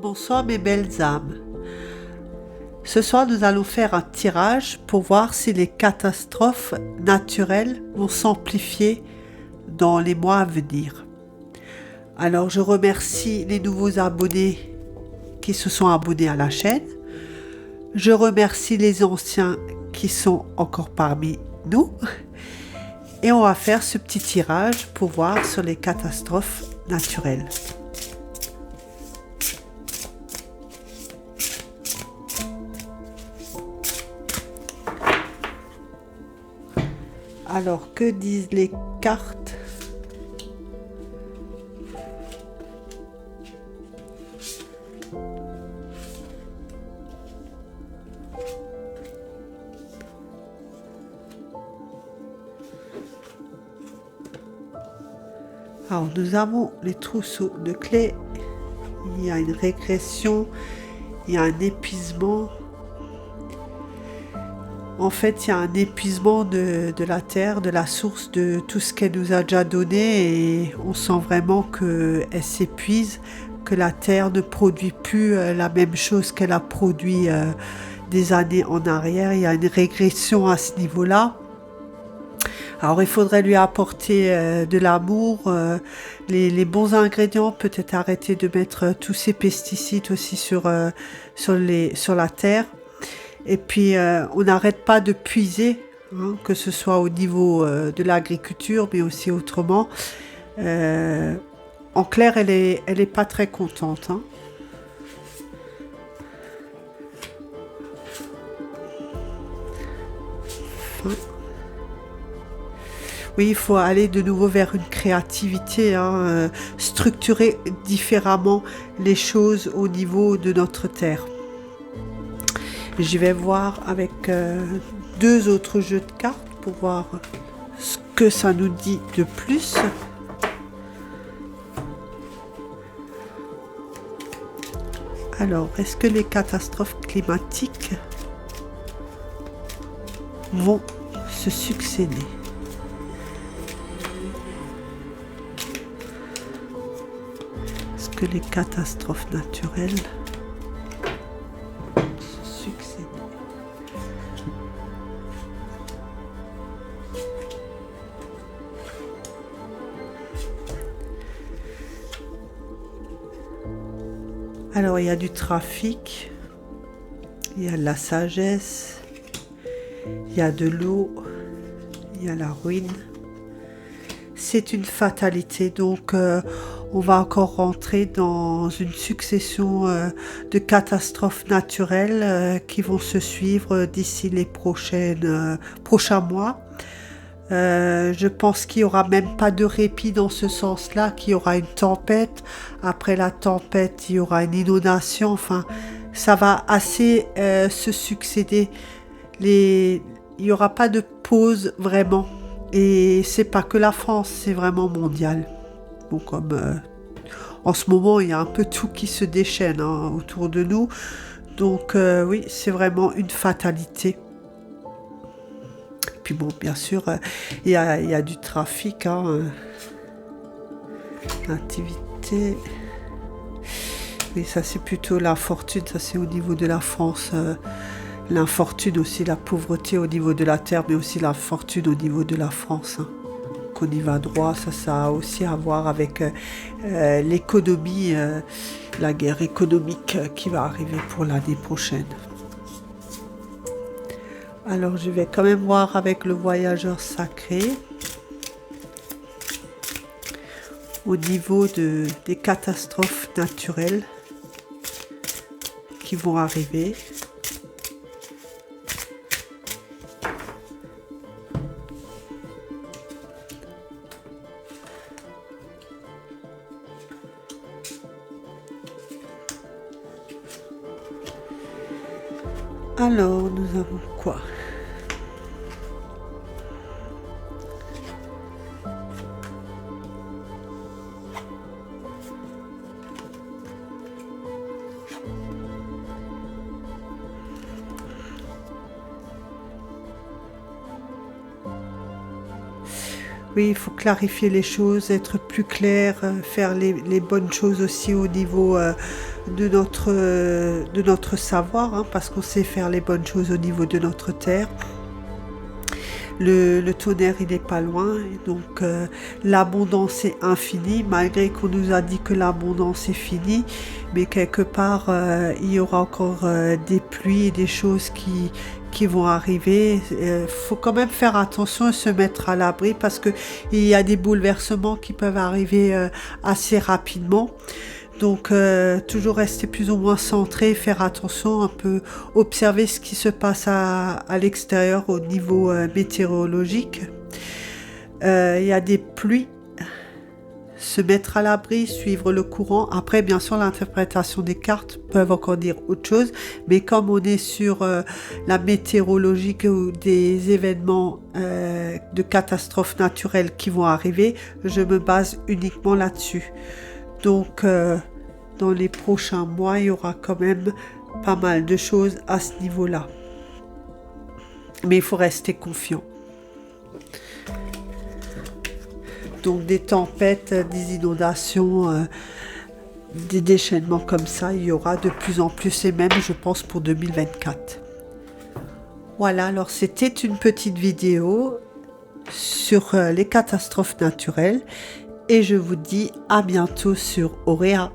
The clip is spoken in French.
Bonsoir mes belles âmes. Ce soir, nous allons faire un tirage pour voir si les catastrophes naturelles vont s'amplifier dans les mois à venir. Alors, je remercie les nouveaux abonnés qui se sont abonnés à la chaîne. Je remercie les anciens qui sont encore parmi nous. Et on va faire ce petit tirage pour voir sur les catastrophes naturelles. Alors, que disent les cartes? Alors, nous avons les trousseaux de clés. Il y a une régression, il y a un épuisement. En fait, il y a un épuisement de la terre, de la source, de tout ce qu'elle nous a déjà donné et on sent vraiment qu'elle s'épuise, que la terre ne produit plus la même chose qu'elle a produit des années en arrière. Il y a une régression à ce niveau-là. Alors, il faudrait lui apporter de l'amour, les bons ingrédients, peut-être arrêter de mettre tous ces pesticides aussi sur la terre. Et puis, on n'arrête pas de puiser, hein, que ce soit au niveau de l'agriculture, mais aussi autrement. En clair, elle est pas très contente. Hein. Oui, il faut aller de nouveau vers une créativité, hein, structurer différemment les choses au niveau de notre terre. Je vais voir avec deux autres jeux de cartes pour voir ce que ça nous dit de plus. Alors, est-ce que les catastrophes climatiques vont se succéder? Est-ce que les catastrophes naturelles se succéder? Alors, il y a du trafic, il y a de la sagesse, il y a de l'eau, il y a la ruine. C'est une fatalité, donc on va encore rentrer dans une succession de catastrophes naturelles qui vont se suivre d'ici les prochains mois. Je pense qu'il n'y aura même pas de répit dans ce sens-là, qu'il y aura une tempête. Après la tempête, il y aura une inondation. Enfin, ça va assez se succéder. Il n'y aura pas de pause vraiment. Et c'est pas que la France, c'est vraiment mondial. Bon, comme en ce moment, il y a un peu tout qui se déchaîne hein, autour de nous. Donc oui, c'est vraiment une fatalité. Puis bon, bien sûr, il y a du trafic, hein, l'activité. Mais ça, c'est plutôt l'infortune, ça c'est au niveau de la France. L'infortune aussi, la pauvreté au niveau de la terre, mais aussi l'infortune au niveau de la France. Hein. Qu'on y va droit, ça a aussi à voir avec l'économie, la guerre économique qui va arriver pour l'année prochaine. Alors, je vais quand même voir avec le voyageur sacré au niveau des catastrophes naturelles qui vont arriver. Alors, nous avons quoi ? Oui, il faut clarifier les choses, être plus clair, faire les bonnes choses aussi au niveau de notre savoir, hein, parce qu'on sait faire les bonnes choses au niveau de notre terre. Le tonnerre, il n'est pas loin, et donc l'abondance est infinie, malgré qu'on nous a dit que l'abondance est finie, mais quelque part, il y aura encore des pluies et des choses qui vont arriver. Faut quand même faire attention et se mettre à l'abri parce que il y a des bouleversements qui peuvent arriver assez rapidement. Donc, toujours rester plus ou moins centré, faire attention, un peu observer ce qui se passe à l'extérieur au niveau météorologique. Il y a des pluies, se mettre à l'abri, suivre le courant. Après, bien sûr, l'interprétation des cartes peuvent encore dire autre chose, mais comme on est sur la météorologie ou des événements de catastrophes naturelles qui vont arriver, je me base uniquement là-dessus. Donc, dans les prochains mois, il y aura quand même pas mal de choses à ce niveau-là. Mais il faut rester confiant. Donc, des tempêtes, des inondations, des déchaînements comme ça, il y aura de plus en plus, et même, je pense, pour 2024. Voilà, alors c'était une petite vidéo sur les catastrophes naturelles. Et je vous dis à bientôt sur Auréa.